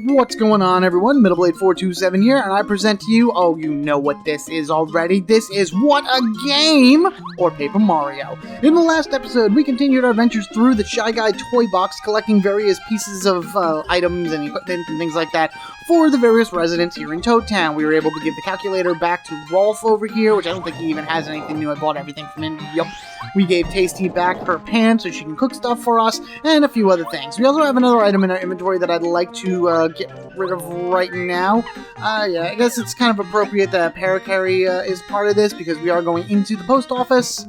What's going on, everyone? Middleblade427 here, and I present to you, oh, you know what this is already. This is What a Game! Or Paper Mario. In the last episode, we continued our adventures through the Shy Guy toy box, collecting various pieces of items and equipment and things like that for the various residents here in Toad Town. We were able to give the calculator back to Rolf over here, which I don't think he even has anything new. I bought everything from him. Yup. We gave Tasty back her pan so she can cook stuff for us, and a few other things. We also have another item in our inventory that I'd like to get rid of right now. Yeah, I guess it's kind of appropriate that Paracarry is part of this, because we are going into the post office,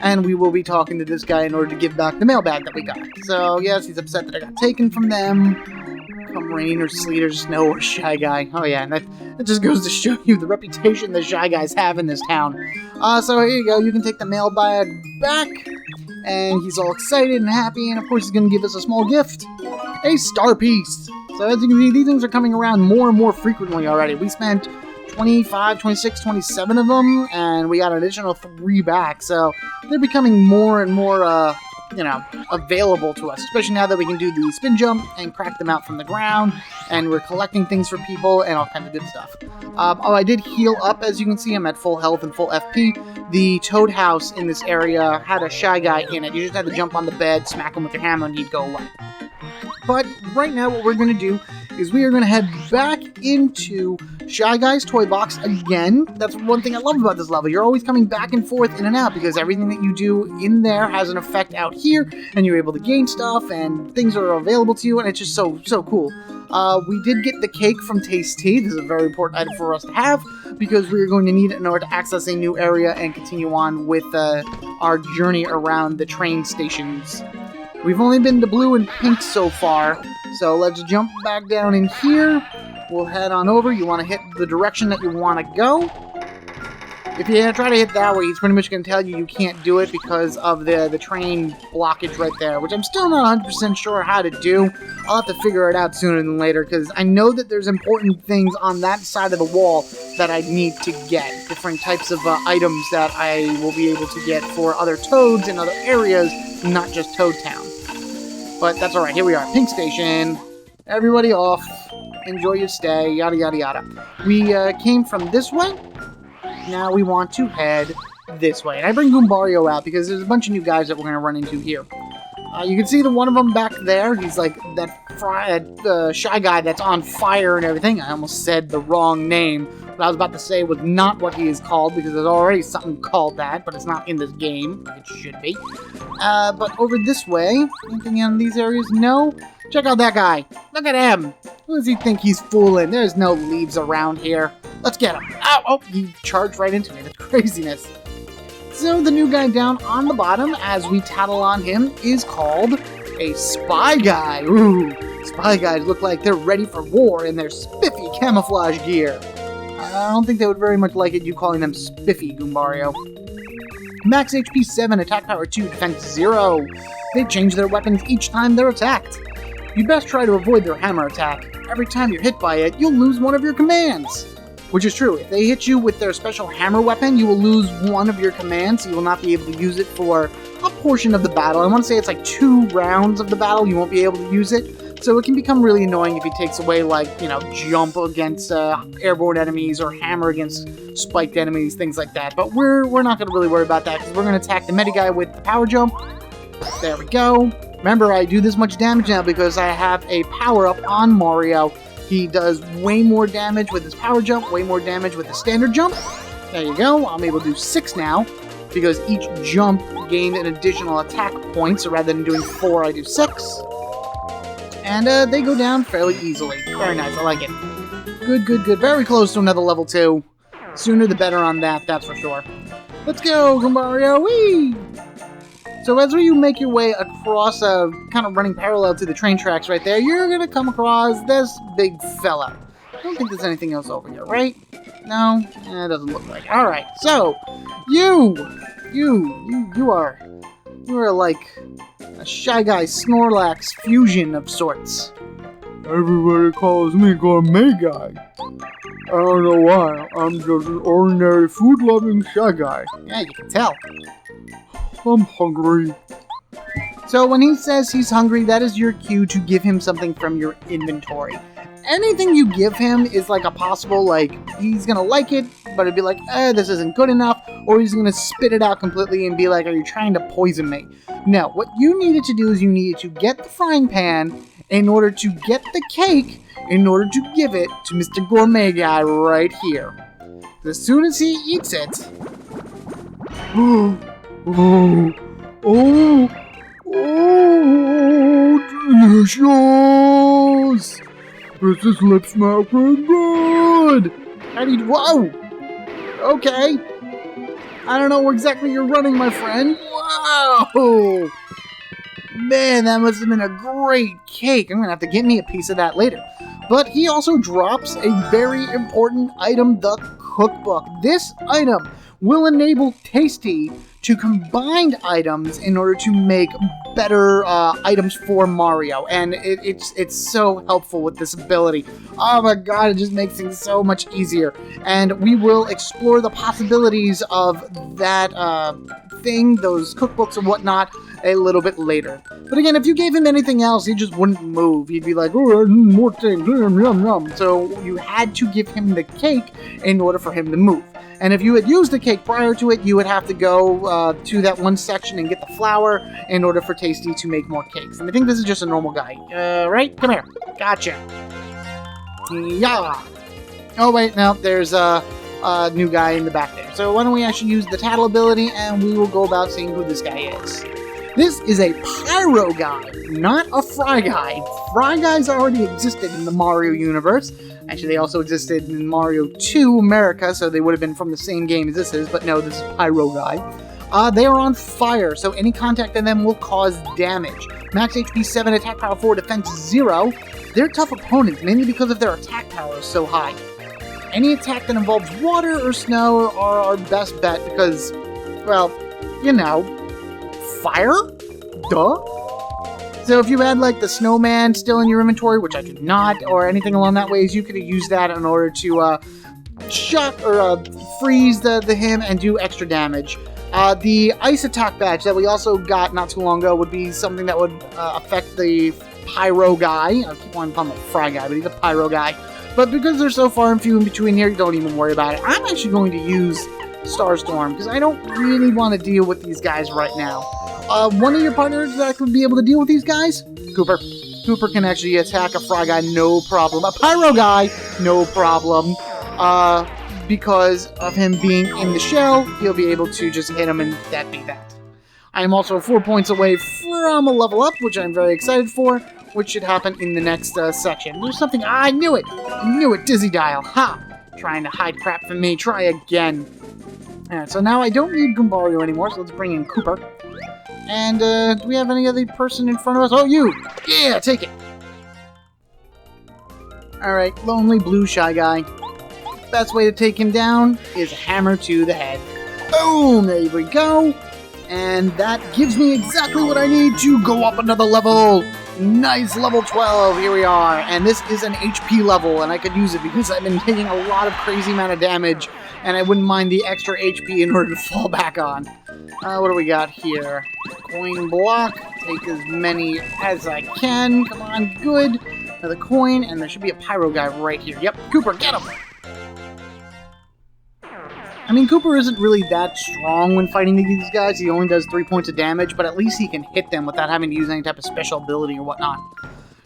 and we will be talking to this guy in order to give back the mailbag that we got. So, yes, he's upset that I got taken from them. Come rain or sleet or snow or Shy Guy. Oh yeah, and that just goes to show you the reputation the Shy Guys have in this town. So here you go, you can take the mailbag back, and he's all excited and happy, and of course he's going to give us a small gift. A star piece! So as you can see, these things are coming around more and more frequently already. We spent 25, 26, 27 of them, and we got an additional 3 back, so they're becoming more and more, available to us, especially now that we can do the spin jump and crack them out from the ground, and we're collecting things for people and all kinds of good stuff. I did heal up, as you can see. I'm at full health and full FP. The Toad house in this area had a Shy Guy in it. You just had to jump on the bed, smack him with your hammer, and he'd go away. But right now what we're going to do is we are going to head back into Shy Guy's toy box again. That's one thing I love about this level. You're always coming back and forth in and out, because everything that you do in there has an effect out here, and you're able to gain stuff, and things are available to you, and it's just so cool. We did get the cake from Tasty. This is a very important item for us to have, because we're going to need it in order to access a new area and continue on with our journey around the train stations. We've only been to blue and pink so far, so let's jump back down in here. We'll head on over. You want to hit the direction that you want to go. If you try to hit that way, he's pretty much going to tell you can't do it because of the train blockage right there, which I'm still not 100% sure how to do. I'll have to figure it out sooner than later, because I know that there's important things on that side of the wall that I need to get. Different types of items that I will be able to get for other Toads in other areas, not just Toad Town. But that's alright, here we are, Pink Station. Everybody off. Enjoy your stay, yada yada yada. We came from this way. Now we want to head this way. And I bring Goombario out because there's a bunch of new guys that we're going to run into here. You can see the one of them back there. He's like that Shy Guy that's on fire and everything. I almost said the wrong name. What I was about to say was not what he is called, because there's already something called that, but it's not in this game. It should be. But over this way, anything in these areas? No? Check out that guy. Look at him. Who does he think he's fooling? There's no leaves around here. Let's get him. Ow! Oh, he charged right into me. That's craziness. So the new guy down on the bottom, as we tattle on him, is called a Spy Guy. Ooh, Spy Guys look like they're ready for war in their spiffy camouflage gear. I don't think they would very much like it, you calling them spiffy, Goombario. Max HP 7, attack power 2, defense 0. They change their weapons each time they're attacked. You best try to avoid their hammer attack. Every time you're hit by it, you'll lose one of your commands. Which is true. If they hit you with their special hammer weapon, you will lose one of your commands, so you will not be able to use it for a portion of the battle. I want to say it's like 2 rounds of the battle, you won't be able to use it. So it can become really annoying if he takes away, like, jump against airborne enemies or hammer against spiked enemies, things like that. But we're not going to really worry about that, because we're going to attack the meta guy with the power jump. There we go. Remember, I do this much damage now because I have a power-up on Mario. He does way more damage with his power jump, way more damage with the standard jump. There you go. I'm able to do 6 now, because each jump gained an additional attack point. So rather than doing 4, I do 6. And they go down fairly easily. Very nice, I like it. Good, good, good. Very close to another level 2. Sooner the better on that, that's for sure. Let's go, Goombario! Whee! So as you make your way across, kind of running parallel to the train tracks right there, you're going to come across this big fella. I don't think there's anything else over here, right? No? It doesn't look like it. Alright, so, you are like a Shy Guy Snorlax fusion of sorts. Everybody calls me Gourmet Guy. I don't know why. I'm just an ordinary food-loving Shy Guy. Yeah, you can tell. I'm hungry. So when he says he's hungry, that is your cue to give him something from your inventory. anything you give him is like a possible, like, he's gonna like it, but it'd be like, this isn't good enough, or he's gonna spit it out completely and be like, are you trying to poison me? No, what you needed to do is you needed to get the frying pan in order to get the cake, in order to give it to Mr. Gourmet Guy right here. As soon as he eats it... Oh, delicious! This lip smacking good! How do you... Whoa! Okay. I don't know where exactly you're running, my friend. Whoa! Man, that must have been a great cake. I'm going to have to get me a piece of that later. But he also drops a very important item, the cookbook. This item will enable Tasty to combine items in order to make better items for Mario, and it's so helpful with this ability. Oh my god, it just makes things so much easier, and we will explore the possibilities of that thing, those cookbooks and whatnot, a little bit later. But again, if you gave him anything else, he just wouldn't move. He'd be like, oh, more things, yum, yum, yum. So you had to give him the cake in order for him to move. And if you had used the cake prior to it, you would have to go to that one section and get the flour in order for Tasty to make more cakes. And I think this is just a normal guy. Right? Come here. Gotcha. Yeah. Oh, wait. No, there's a new guy in the back there. So why don't we actually use the tattle ability, and we will go about seeing who this guy is. This is a pyro guy, not a fry guy. Fry guys already existed in the Mario universe. Actually, they also existed in Mario 2 America, so they would have been from the same game as this is, but no, this is Pyro Guy. They are on fire, so any contact on them will cause damage. Max HP 7, attack power 4, defense 0. They're tough opponents, mainly because of their attack power is so high. Any attack that involves water or snow are our best bet because, well, you know, fire? Duh? So if you had, like, the snowman still in your inventory, which I do not, or anything along that ways, you could have used that in order to shock or freeze the him and do extra damage. The ice attack badge that we also got not too long ago would be something that would affect the pyro guy. I keep wanting to call him a fry guy, but he's a pyro guy. But because they're so far and few in between here, don't even worry about it. I'm actually going to use Starstorm because I don't really want to deal with these guys right now. One of your partners that could be able to deal with these guys? Cooper. Cooper can actually attack a fry guy, no problem. A pyro guy, no problem. Because of him being in the shell, he'll be able to just hit him and that'd be that. I am also 4 points away from a level up, which I'm very excited for, which should happen in the next section. There's something, I knew it! I knew it, Dizzy Dial, ha! Trying to hide crap from me, try again. Alright, so now I don't need Goombario anymore, so let's bring in Cooper. And, do we have any other person in front of us? Oh, you! Yeah, take it! Alright, lonely blue shy guy. Best way to take him down is a hammer to the head. Boom! There we go! And that gives me exactly what I need to go up another level! Nice, level 12, here we are. And this is an HP level, and I could use it because I've been taking a lot of crazy amount of damage, and I wouldn't mind the extra HP in order to fall back on. What do we got here? Coin block. Take as many as I can. Come on, good. Another coin, and there should be a pyro guy right here. Yep, Cooper, get him! I mean, Cooper isn't really that strong when fighting these guys. He only does 3 points of damage, but at least he can hit them without having to use any type of special ability or whatnot.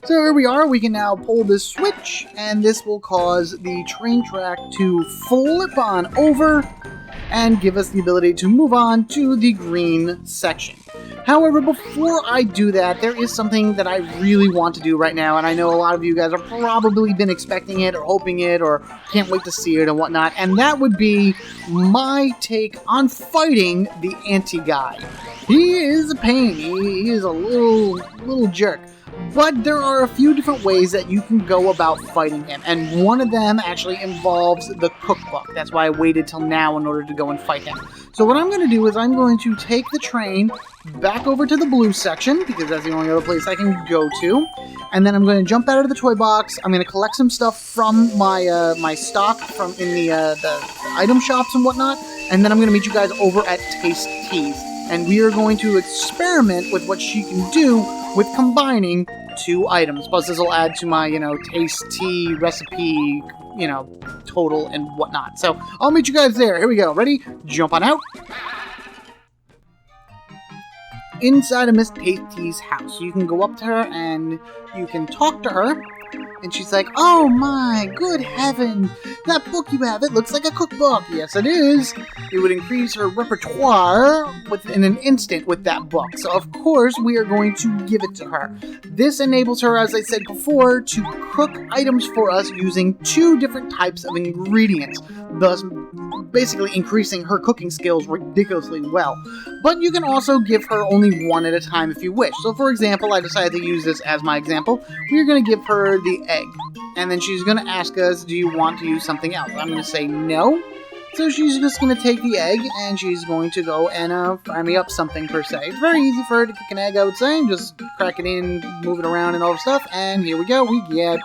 So here we are. We can now pull this switch, and this will cause the train track to flip on over and give us the ability to move on to the green section. However, before I do that, there is something that I really want to do right now, and I know a lot of you guys have probably been expecting it or hoping it or can't wait to see it and whatnot, and that would be my take on fighting the anti-guy. He is a pain. He is a little jerk. But there are a few different ways that you can go about fighting him, and one of them actually involves the cookbook. That's why I waited till now in order to go and fight him. So what I'm going to do is I'm going to take the train back over to the blue section, because that's the only other place I can go to, and then I'm going to jump out of the toy box. I'm going to collect some stuff from my my stock from in the item shops and whatnot, and then I'm going to meet you guys over at Tasty. And we are going to experiment with what she can do with combining 2 items. Plus, this will add to my, tasty recipe, total and whatnot. So, I'll meet you guys there. Here we go. Ready? Jump on out. Inside of Miss Tasty's house. You can go up to her and you can talk to her. And she's like, "Oh my, good heavens, that book you have, it looks like a cookbook." Yes, it is. It would increase her repertoire within an instant with that book. So, of course, we are going to give it to her. This enables her, as I said before, to cook items for us using 2 different types of ingredients, thus basically increasing her cooking skills ridiculously well. But you can also give her only 1 at a time if you wish. So, for example, I decided to use this as my example. We're going to give her the egg. And then she's going to ask us, do you want to use something else? I'm going to say no. So she's just going to take the egg, and she's going to go and fry me up something, per se. It's very easy for her to cook an egg, I would say. Just crack it in, move it around, and all the stuff. And here we go. We get,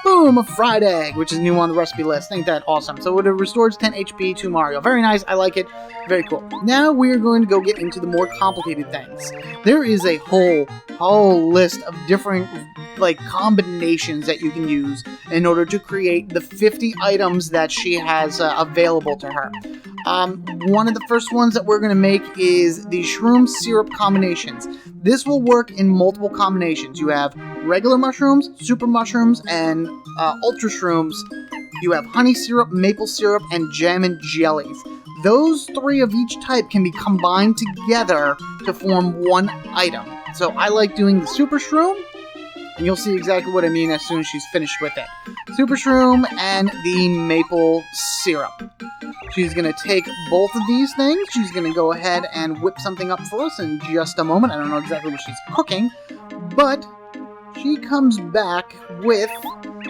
boom, a fried egg, which is new on the recipe list. Ain't that awesome? So it restores 10 HP to Mario. Very nice. I like it. Very cool. Now we're going to go get into the more complicated things. There is a whole list of different combinations that you can use in order to create the 50 items that she has available to her. One of the first ones that we're going to make is the shroom syrup combinations. This will work in multiple combinations. You have regular mushrooms, super mushrooms, and ultra shrooms. You have honey syrup, maple syrup, and jam and jellies. Those 3 of each type can be combined together to form 1 item. So I like doing the super shroom, and you'll see exactly what I mean as soon as she's finished with it. Super shroom and the maple syrup. She's going to take both of these things. She's going to go ahead and whip something up for us in just a moment. I don't know exactly what she's cooking, but she comes back with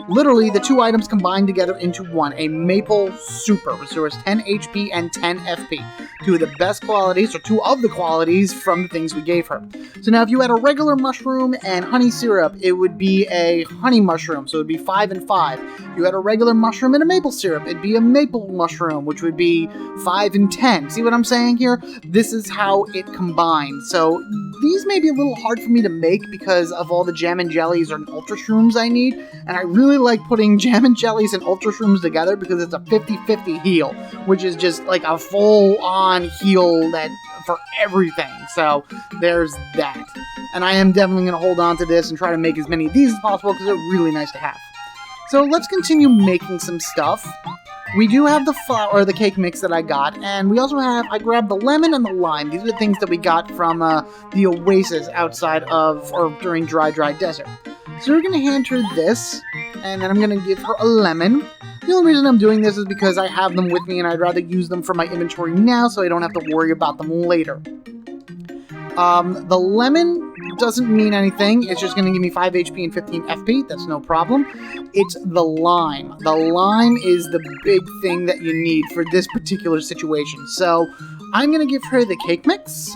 literally the 2 items combined together into 1. A maple super, restores 10 HP and 10 FP. 2 of the best qualities, or 2 of the qualities from the things we gave her. So now if you had a regular mushroom and honey syrup, it would be a honey mushroom, so it would be 5 and 5. If you had a regular mushroom and a maple syrup, it'd be a maple mushroom, which would be 5 and 10. See what I'm saying here? This is how it combines. So these may be a little hard for me to make because of all the jam and jellies or ultra shrooms I need, and I really like putting jam and jellies and ultra shrooms together because it's a 50-50 heal, which is just like a full-on heal that for everything. So there's that. And I am definitely going to hold on to this and try to make as many of these as possible because they're really nice to have. So let's continue making some stuff. We do have the flour, or the cake mix that I got, and we also have, I grabbed the lemon and the lime. These are the things that we got from the oasis outside of, or during Dry Desert. So we're going to hand her this, and then I'm going to give her a lemon. The only reason I'm doing this is because I have them with me, and I'd rather use them for my inventory now so I don't have to worry about them later. The lemon doesn't mean anything. It's just going to give me 5 HP and 15 FP. That's no problem. It's the lime. The lime is the big thing that you need for this particular situation. So I'm going to give her the cake mix.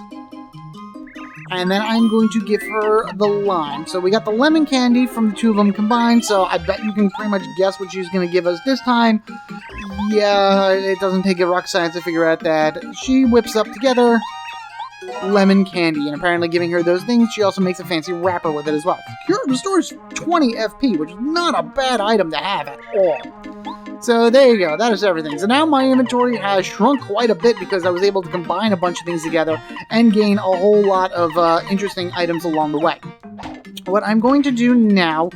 And then I'm going to give her the lime. So we got the lemon candy from the 2 of them combined. So I bet you can pretty much guess what she's going to give us this time. Yeah, it doesn't take a rocket science to figure out that she whips up together lemon candy, and apparently giving her those things, she also makes a fancy wrapper with it as well. Cure restores 20 FP, which is not a bad item to have at all. So there you go, that is everything. So now my inventory has shrunk quite a bit because I was able to combine a bunch of things together and gain a whole lot of interesting items along the way. What I'm going to do now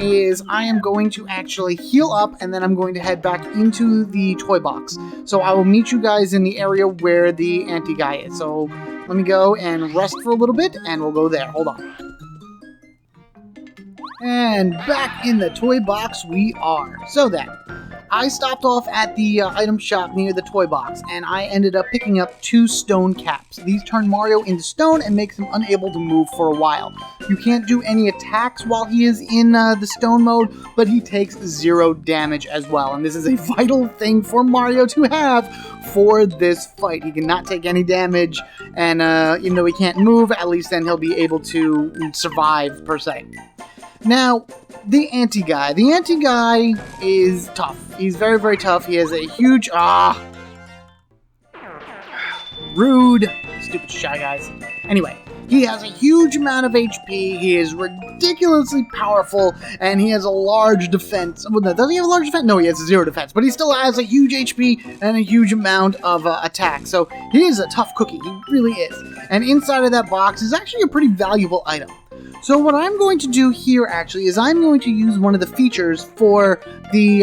is I am going to actually heal up, and then I'm going to head back into the toy box. So I will meet you guys in the area where the anti-guy is. So let me go and rest for a little bit, and we'll go there. Hold on. And back in the toy box we are. So then, I stopped off at the item shop near the toy box, and I ended up picking up 2 stone caps. These turn Mario into stone and makes him unable to move for a while. You can't do any attacks while he is in the stone mode, but he takes 0 damage as well. And this is a vital thing for Mario to have for this fight. He cannot take any damage, and even though he can't move, at least then he'll be able to survive, per se. Now, the anti-guy. The anti-guy is tough. He's very, very tough. He has a huge... rude. Stupid Shy Guys. Anyway, He has a huge amount of HP, he is ridiculously powerful, and he has a large defense. Well, does he have a large defense? No, he has 0 defense, but he still has a huge HP and a huge amount of attack. So he is a tough cookie, he really is. And inside of that box is actually a pretty valuable item. So what I'm going to do here actually is I'm going to use one of the features for the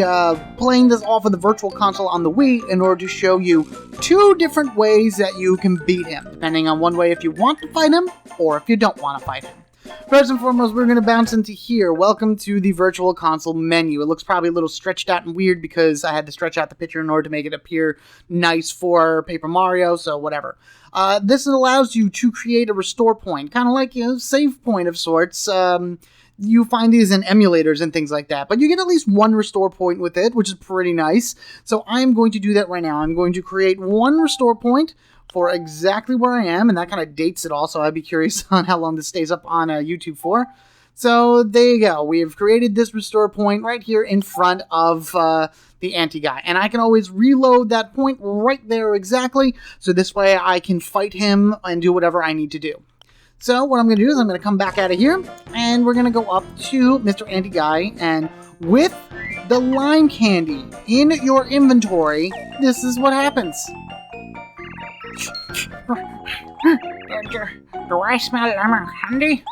playing this off of the Virtual Console on the Wii in order to show you 2 different ways that you can beat him, depending on one way if you want to fight him or if you don't want to fight him. First and foremost, we're going to bounce into here. Welcome to the Virtual Console menu. It looks probably a little stretched out and weird because I had to stretch out the picture in order to make it appear nice for Paper Mario, so whatever. This allows you to create a restore point, kind of like a save point of sorts. You find these in emulators and things like that, but you get at least 1 restore point with it, which is pretty nice. So I'm going to do that right now. I'm going to create 1 restore point for exactly where I am, and that kind of dates it all, so I'd be curious on how long this stays up on YouTube for. So there you go. We have created this restore point right here in front of the anti-guy, and I can always reload that point right there exactly, so this way I can fight him and do whatever I need to do. So what I'm going to do is I'm going to come back out of here, and we're going to go up to Mr. Anti-Guy, and with the lime candy in your inventory, this is what happens. Do I smell lemon candy?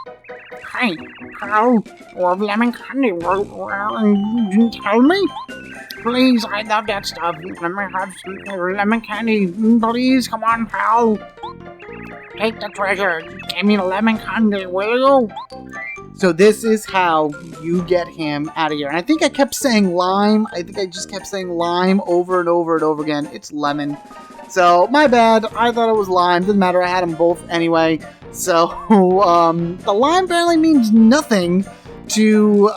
Hey, Carl, of lemon candy, didn't tell me? Please, I love that stuff. Let me have some lemon candy. Please, come on, pal. Take the treasure. Give me the lemon candy, will you? So this is how you get him out of here. And I think I kept saying lime. I think I just kept saying lime over and over and over again. It's lemon. So, my bad. I thought it was lime. Doesn't matter. I had them both anyway. So, the lime apparently means nothing to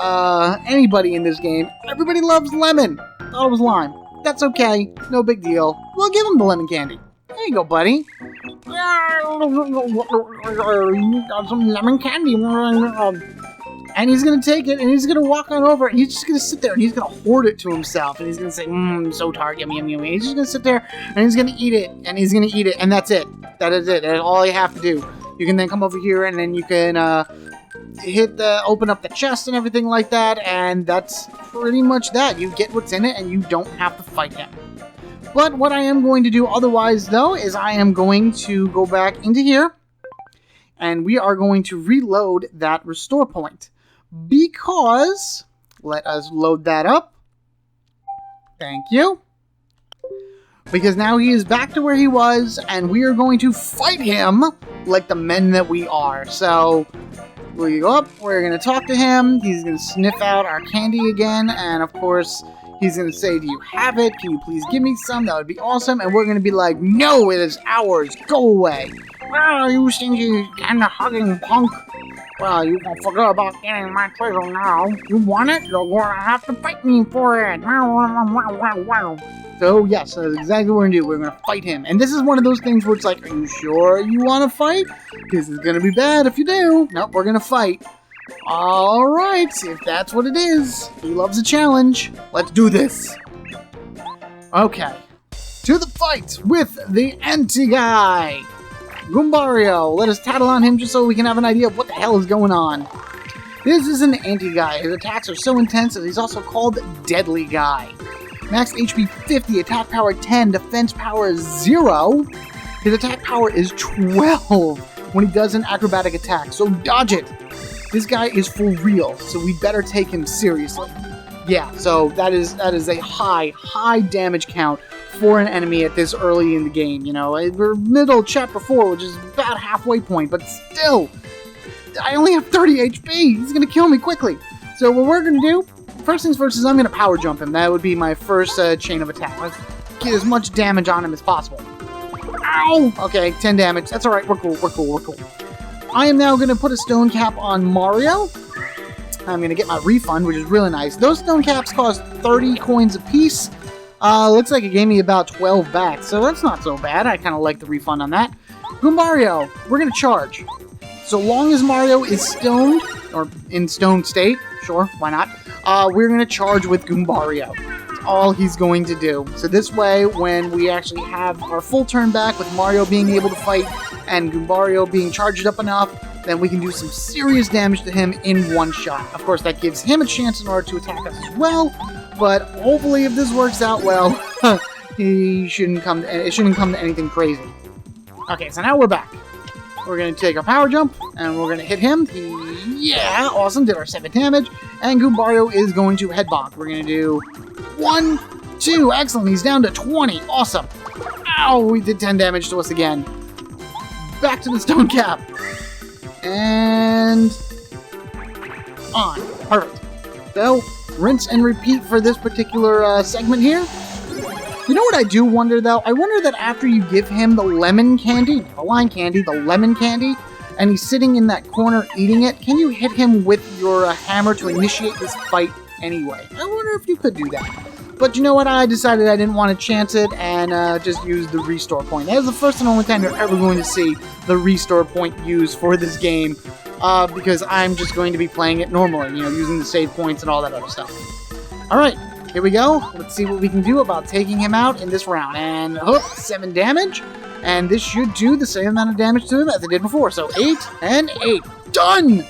anybody in this game. Everybody loves lemon. Thought it was lime. That's okay. No big deal. We'll give him the lemon candy. There you go, buddy. Got some lemon candy. And he's going to take it, and he's going to walk on over, and he's just going to sit there, and he's going to hoard it to himself, and he's going to say, so tart, yum, yum, yum. He's just going to sit there, and he's going to eat it, and he's going to eat it, and that's it. That is it. That's all you have to do. You can then come over here, and then you can open up the chest and everything like that, and that's pretty much that. You get what's in it, and you don't have to fight him. But what I am going to do otherwise, though, is I am going to go back into here, and we are going to reload that restore point. Because, let us load that up. Thank you. Because now he is back to where he was, and we are going to fight him like the men that we are. So, we go up, we're going to talk to him, he's going to sniff out our candy again, and of course, he's going to say, do you have it? Can you please give me some? That would be awesome. And we're going to be like, no, it is ours. Go away. Well, you stingy kind of hugging punk. Well, you won't forget about getting my treasure now. You want it? You're going to have to fight me for it. So, yes, that's exactly what we're going to do. We're going to fight him. And this is one of those things where it's like, are you sure you want to fight? Because it's going to be bad if you do. Nope, we're going to fight. Alright, if that's what it is. He loves a challenge. Let's do this. Okay. To the fight with the anti-guy. Goombario, let us tattle on him just so we can have an idea of what the hell is going on. This is an anti-guy. His attacks are so intense that he's also called Deadly Guy. Max HP 50, attack power 10, defense power 0. His attack power is 12 when he does an acrobatic attack, so dodge it. This guy is for real, so we better take him seriously. Yeah, so that is a high damage count for an enemy at this early in the game, you know. We're middle chapter 4, which is about halfway point, but still, I only have 30 HP. He's going to kill me quickly. So what we're going to do, first things first, is I'm going to power jump him. That would be my first chain of attack. Let's get as much damage on him as possible. Ow! Okay, 10 damage. That's alright. We're cool. I am now going to put a stone cap on Mario. I'm going to get my refund, which is really nice. Those stone caps cost 30 coins apiece. Looks like it gave me about 12 back, so that's not so bad. I kind of like the refund on that. Goombario, we're going to charge. So long as Mario is stoned, or in stone state, sure, why not? We're going to charge with Goombario. That's all he's going to do. So this way, when we actually have our full turn back with Mario being able to fight and Goombario being charged up enough, then we can do some serious damage to him in one shot. Of course, that gives him a chance in order to attack us as well, but hopefully if this works out well, it shouldn't come to anything crazy. Okay, so now we're back. We're going to take our power jump, and we're going to hit him. Yeah, awesome, did our 7 damage, and Goombario is going to head bonk. We're going to do 1, 2, excellent, he's down to 20, awesome. Ow, we did 10 damage to us again. Back to the stone cap. And on. Perfect. So, rinse and repeat for this particular segment here. You know what I do wonder, though? I wonder that after you give him the lemon candy, the lime candy, the lemon candy, and he's sitting in that corner eating it, can you hit him with your hammer to initiate this fight anyway? I wonder if you could do that. But you know what? I decided I didn't want to chance it and just use the restore point. That is the first and only time you're ever going to see the restore point used for this game, because I'm just going to be playing it normally, you know, using the save points and all that other stuff. Alright, here we go. Let's see what we can do about taking him out in this round. And hook, 7 damage. And this should do the same amount of damage to him as it did before. So 8 and 8. Done!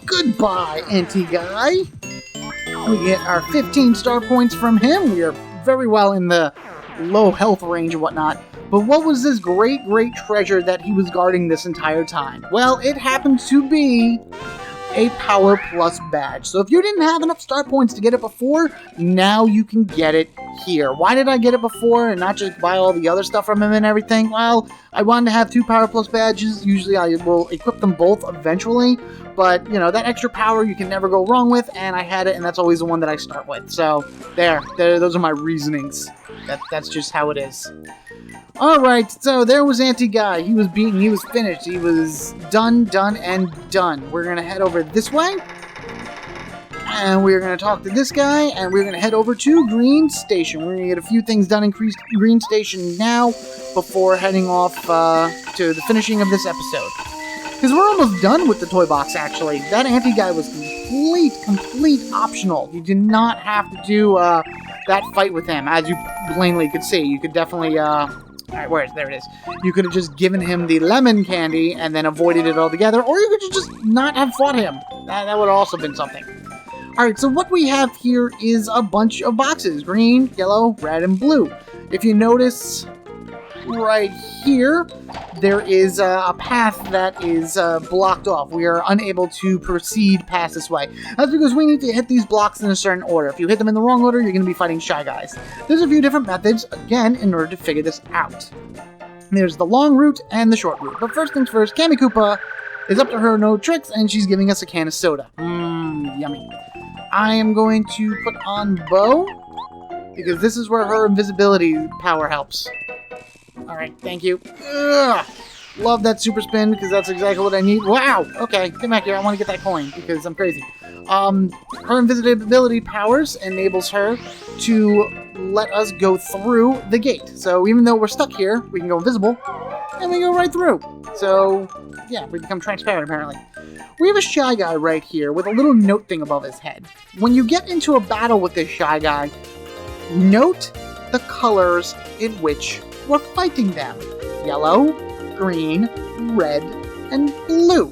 Goodbye, anti-guy. We get our 15 star points from him. We are very well in the low health range and whatnot. But what was this great, great treasure that he was guarding this entire time? Well, it happens to be a Power Plus badge. So if you didn't have enough star points to get it before, now you can get it here. Why did I get it before and not just buy all the other stuff from him and everything? Well, I wanted to have 2 Power Plus badges. Usually I will equip them both eventually, but you know, that extra power you can never go wrong with, and I had it, and that's always the one that I start with. So there those are my reasonings. That's just how it is. Alright, so there was Anti-Guy. He was finished. He was done, and done. We're gonna head over this way. And we're gonna talk to this guy, and we're gonna head over to Green Station. We're gonna get a few things done in Green Station now before heading off to the finishing of this episode. Because we're almost done with the toy box, actually. That Anti-Guy was complete optional. You did not have to do that fight with him, as you plainly could see. You could definitely, alright, there it is. You could have just given him the lemon candy and then avoided it altogether, or you could just not have fought him. That would have also been something. Alright, so what we have here is a bunch of boxes. Green, yellow, red, and blue. If you notice right here, there is a path that is blocked off. We are unable to proceed past this way. That's because we need to hit these blocks in a certain order. If you hit them in the wrong order, you're going to be fighting Shy Guys. There's a few different methods, again, in order to figure this out. There's the long route and the short route. But first things first, Kammy Koopa is up to her no tricks, and she's giving us a can of soda. Yummy. I am going to put on Bo, because this is where her invisibility power helps. Alright, thank you. Ugh. Love that super spin, because that's exactly what I need. Wow! Okay, come back here. I want to get that coin, because I'm crazy. Her invisibility powers enables her to let us go through the gate. So even though we're stuck here, we can go invisible, and we go right through. So, yeah, we become transparent, apparently. We have a Shy Guy right here with a little note thing above his head. When you get into a battle with this Shy Guy, note the colors in which we're fighting them. Yellow, green, red, and blue.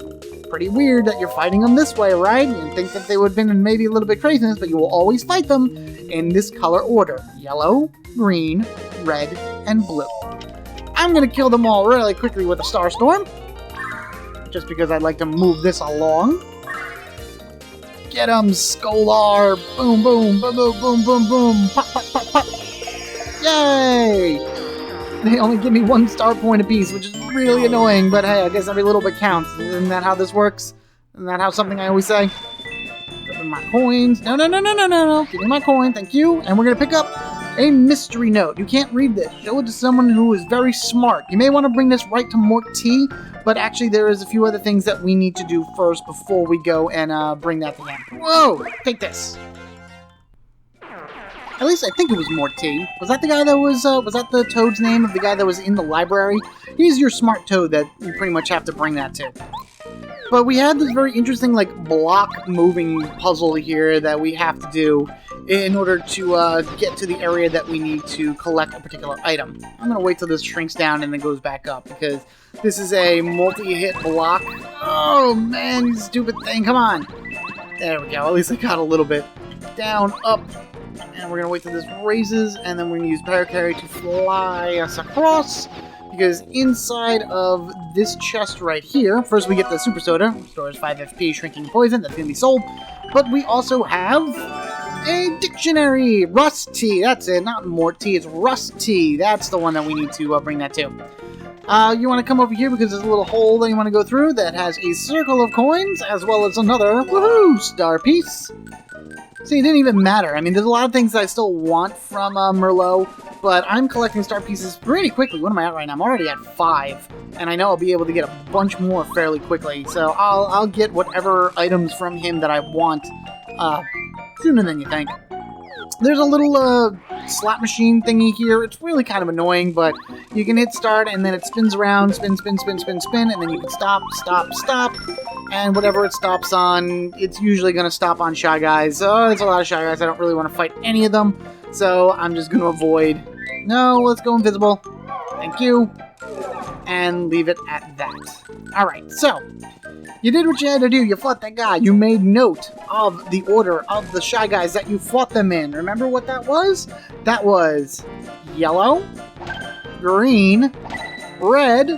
Pretty weird that you're fighting them this way, right? You'd think that they would have been maybe a little bit craziness, but you will always fight them in this color order. Yellow, green, red, and blue. I'm going to kill them all really quickly with a Star Storm, just because I'd like to move this along. Get 'em, Scholar! Boom, boom, boom, boom, boom, boom, boom! Pop, pop, pop, pop! Yay! They only give me 1 star point apiece, which is really annoying, but hey, I guess every little bit counts. Isn't that how this works? Isn't that how something I always say? Give me my coins. No. Give me my coin, thank you. And we're going to pick up a mystery note. You can't read this. Show it to someone who is very smart. You may want to bring this right to Mort T, but actually there is a few other things that we need to do first before we go and bring that to him. Whoa! Take this. At least I think it was Morty. Was that the guy that was that the Toad's name of the guy that was in the library? He's your smart Toad that you pretty much have to bring that to. But we had this very interesting, like, block moving puzzle here that we have to do. in order to get to the area that we need to collect a particular item. I'm going to wait till this shrinks down and then goes back up, because this is a multi-hit block. Oh, man, you stupid thing. Come on. There we go. At least I got a little bit. Down, up. And we're going to wait till this raises, and then we're going to use Pyro Carry to fly us across, because inside of this chest right here, first we get the Super Soda, stores 5 FP, shrinking poison, that's going to be sold, but we also have a dictionary, Rusty, that's it, not Morty, it's Rusty, that's the one that we need to bring that to. You want to come over here because there's a little hole that you want to go through that has a circle of coins, as well as another, woohoo, star piece. See, it didn't even matter. I mean, there's a lot of things that I still want from Merlot, but I'm collecting star pieces pretty quickly. What am I at right now? I'm already at 5, and I know I'll be able to get a bunch more fairly quickly. So I'll get whatever items from him that I want sooner than you think. There's a little slot machine thingy here. It's really kind of annoying, but you can hit start, and then it spins around, spin, spin, spin, spin, spin, and then you can stop, stop, stop. And whatever it stops on, it's usually going to stop on Shy Guys. Oh, there's a lot of Shy Guys. I don't really want to fight any of them, so I'm just going to avoid. No, let's go invisible. Thank you. And leave it at that. Alright, so, you did what you had to do. You fought that guy. You made note of the order of the Shy Guys that you fought them in. Remember what that was? That was yellow, green, red,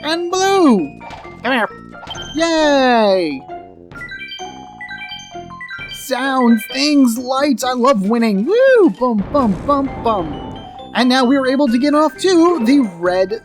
and blue. Come here. Yay! Sounds, things, lights. I love winning. Woo! Bum, bum, bum, bum. And now we were able to get off to the red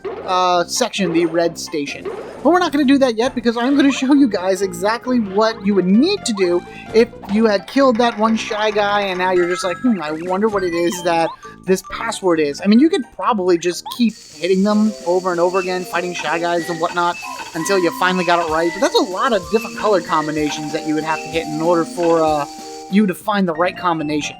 section, the red station. But we're not going to do that yet, because I'm going to show you guys exactly what you would need to do if you had killed that one Shy Guy and now you're just like, I wonder what it is that this password is. I mean, you could probably just keep hitting them over and over again, fighting Shy Guys and whatnot, until you finally got it right. But that's a lot of different color combinations that you would have to hit in order for you to find the right combination.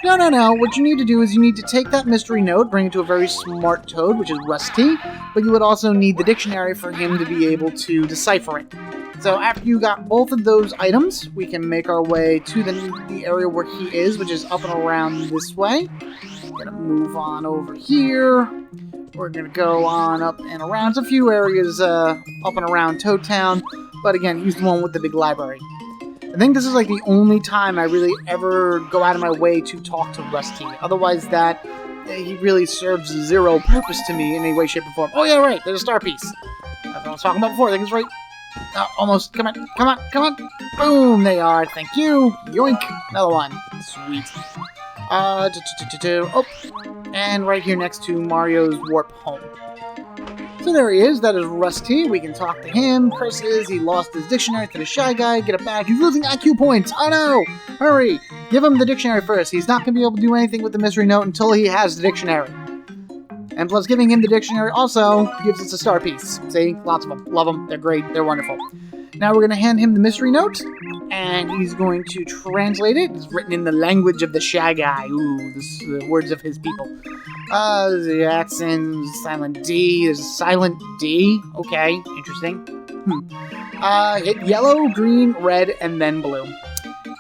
No. What you need to do is you need to take that mystery note, bring it to a very smart toad, which is Rusty, but you would also need the dictionary for him to be able to decipher it. So after you got both of those items, we can make our way to the area where he is, which is up and around this way. Gonna move on over here. We're gonna go on up and around. There's a few areas up and around Toad Town, but again, he's the one with the big library. I think this is like the only time I really ever go out of my way to talk to Rusty. Otherwise, he really serves zero purpose to me in any way, shape, or form. Oh yeah, right, there's a star piece. That's what I was talking about before. I think it's right. Almost. Come on. Boom, they are. Thank you. Yoink. Another one. Sweet. Oh, and right here next to Mario's warp home. So there he is. That is Rusty. We can talk to him. Curses. He lost his dictionary to the Shy Guy. Get it back. He's losing IQ points. Oh no! Hurry! Give him the dictionary first. He's not going to be able to do anything with the mystery note until he has the dictionary. And plus, giving him the dictionary also gives us a star piece. See? Lots of them. Love them. They're great. They're wonderful. Now we're going to hand him the mystery note, and he's going to translate it. It's written in the language of the Shy Guy. Ooh, the words of his people. The accent, silent D. There's a silent D. Okay, interesting. Hit yellow, green, red, and then blue.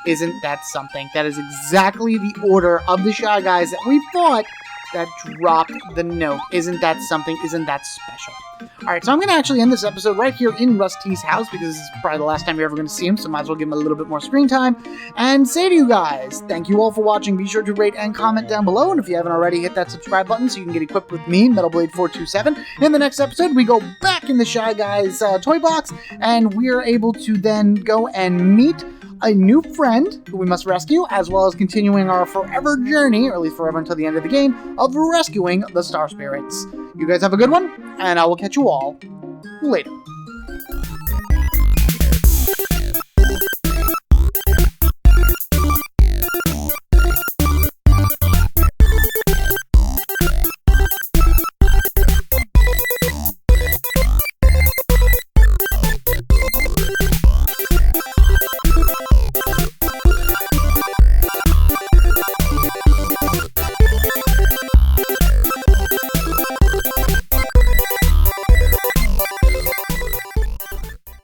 Isn't that something? That is exactly the order of the Shy Guys that we fought that dropped the note. Isn't that something? Isn't that special? Alright, so I'm going to actually end this episode right here in Rusty's house, because this is probably the last time you're ever going to see him, so might as well give him a little bit more screen time, and say to you guys, thank you all for watching. Be sure to rate and comment down below, and if you haven't already, hit that subscribe button so you can get equipped with me, MetalBlade427. In the next episode, we go back in the Shy Guys toy box, and we're able to then go and meet a new friend who we must rescue, as well as continuing our forever journey, or at least forever until the end of the game, of rescuing the Star Spirits. You guys have a good one, and I will catch you all later.